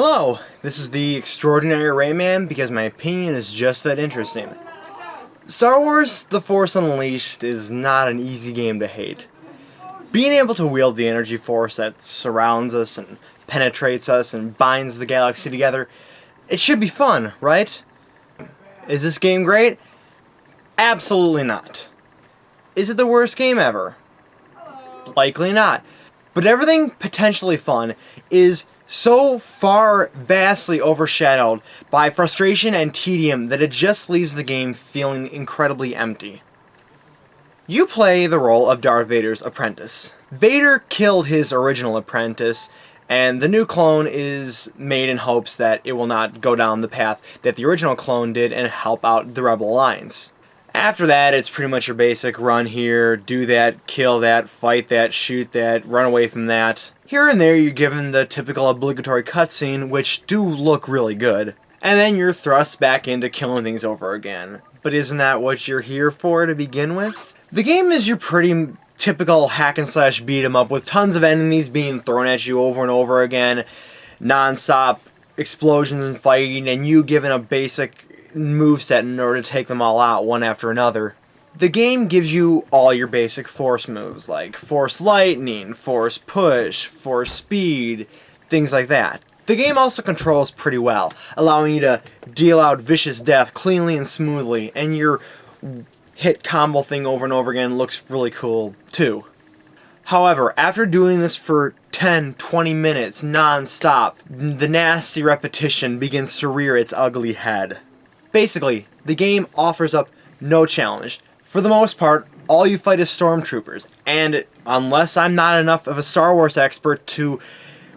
Hello, this is the Extraordinary Rayman because my opinion is just that interesting. Star Wars The Force Unleashed is not an easy game to hate. Being able to wield the energy force that surrounds us and penetrates us and binds the galaxy together, it should be fun, right? Is this game great? Absolutely not. Is it the worst game ever? Likely not. But everything potentially fun is so far vastly overshadowed by frustration and tedium that it just leaves the game feeling incredibly empty. You play the role of Darth Vader's apprentice. Vader killed his original apprentice, and the new clone is made in hopes that it will not go down the path that the original clone did and help out the Rebel Alliance. After that, it's pretty much your basic run here, do that, kill that, fight that, shoot that, run away from that. Here and there you're given the typical obligatory cutscene, which do look really good. And then you're thrust back into killing things over again. But isn't that what you're here for to begin with? The game is your pretty typical hack and slash beat 'em up with tons of enemies being thrown at you over and over again, non-stop explosions and fighting, and you given a basic moveset in order to take them all out one after another. The game gives you all your basic force moves like force lightning, force push, force speed, things like that. The game also controls pretty well, allowing you to deal out vicious death cleanly and smoothly, and your hit combo thing over and over again looks really cool too. However, after doing this for 10-20 minutes non-stop, the nasty repetition begins to rear its ugly head. Basically, the game offers up no challenge. For the most part, all you fight is stormtroopers, and unless I'm not enough of a Star Wars expert to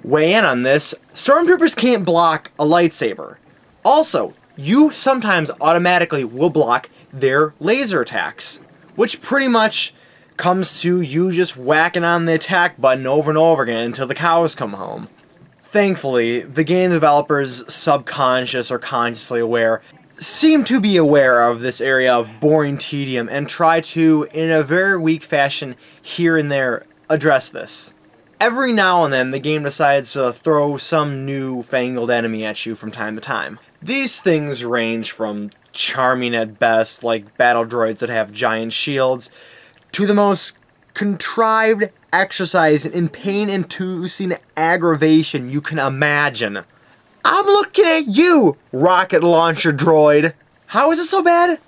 weigh in on this, stormtroopers can't block a lightsaber. Also, you sometimes automatically will block their laser attacks, which pretty much comes to you just whacking on the attack button over and over again until the cows come home. Thankfully, the game developers, subconscious or consciously aware, seem to be aware of this area of boring tedium and try to, in a very weak fashion, here and there, address this. Every now and then, the game decides to throw some new-fangled enemy at you from time to time. These things range from charming at best, like battle droids that have giant shields, to the most contrived exercise in pain-inducing aggravation you can imagine. I'm looking at you, rocket launcher droid. How is it so bad?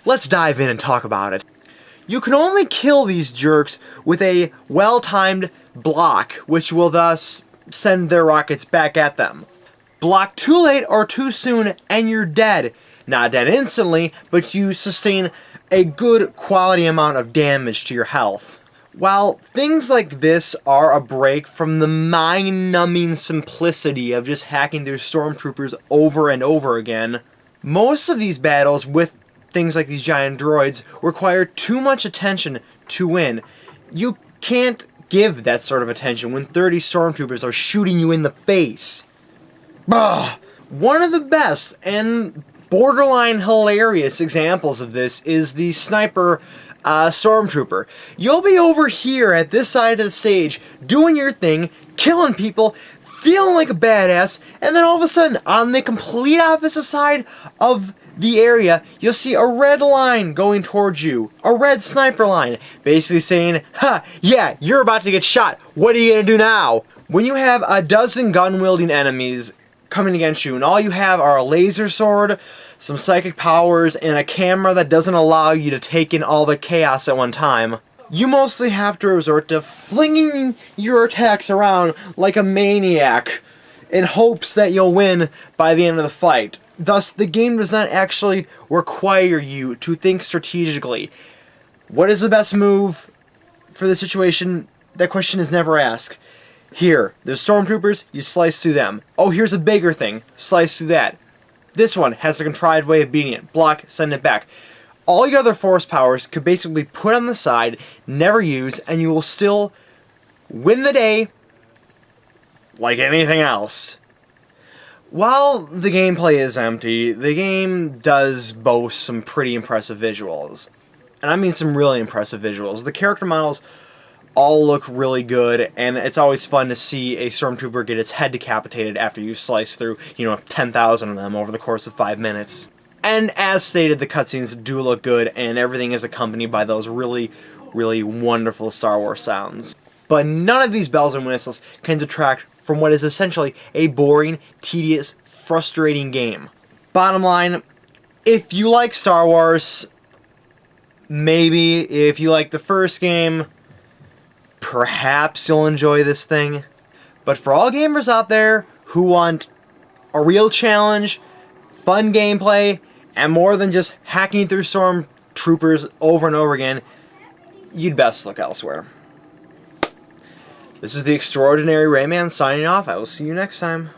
Let's dive in and talk about it. You can only kill these jerks with a well-timed block, which will thus send their rockets back at them. Block too late or too soon and you're dead. Not dead instantly, but you sustain a good quality amount of damage to your health. While things like this are a break from the mind-numbing simplicity of just hacking through stormtroopers over and over again, most of these battles with things like these giant droids require too much attention to win. You can't give that sort of attention when 30 stormtroopers are shooting you in the face. Bah! One of the best and borderline hilarious examples of this is the sniper stormtrooper. You'll be over here at this side of the stage doing your thing, killing people, feeling like a badass, and then all of a sudden on the complete opposite side of the area you'll see a red line going towards you, a red sniper line, basically saying, ha, yeah, you're about to get shot, what are you gonna do now? When you have a dozen gun-wielding enemies coming against you and all you have are a laser sword, some psychic powers, and a camera that doesn't allow you to take in all the chaos at one time, you mostly have to resort to flinging your attacks around like a maniac in hopes that you'll win by the end of the fight. Thus, the game does not actually require you to think strategically. What is the best move for the situation? That question is never asked. Here, there's stormtroopers, you slice through them. Oh, here's a bigger thing, slice through that. This one has a contrived way of beating it. Block, send it back. All your other force powers could basically put on the side, never use, and you will still win the day like anything else. While the gameplay is empty, the game does boast some pretty impressive visuals. And I mean some really impressive visuals. The character models all look really good, and it's always fun to see a stormtrooper get its head decapitated after you slice through, 10,000 of them over the course of 5 minutes. And as stated, the cutscenes do look good, and everything is accompanied by those really, really wonderful Star Wars sounds. But none of these bells and whistles can detract from what is essentially a boring, tedious, frustrating game. Bottom line, if you like Star Wars, maybe. If you like the first game, perhaps you'll enjoy this thing. But for all gamers out there who want a real challenge, fun gameplay, and more than just hacking through stormtroopers over and over again, you'd best look elsewhere. This is the Extraordinary Rayman signing off. I will see you next time.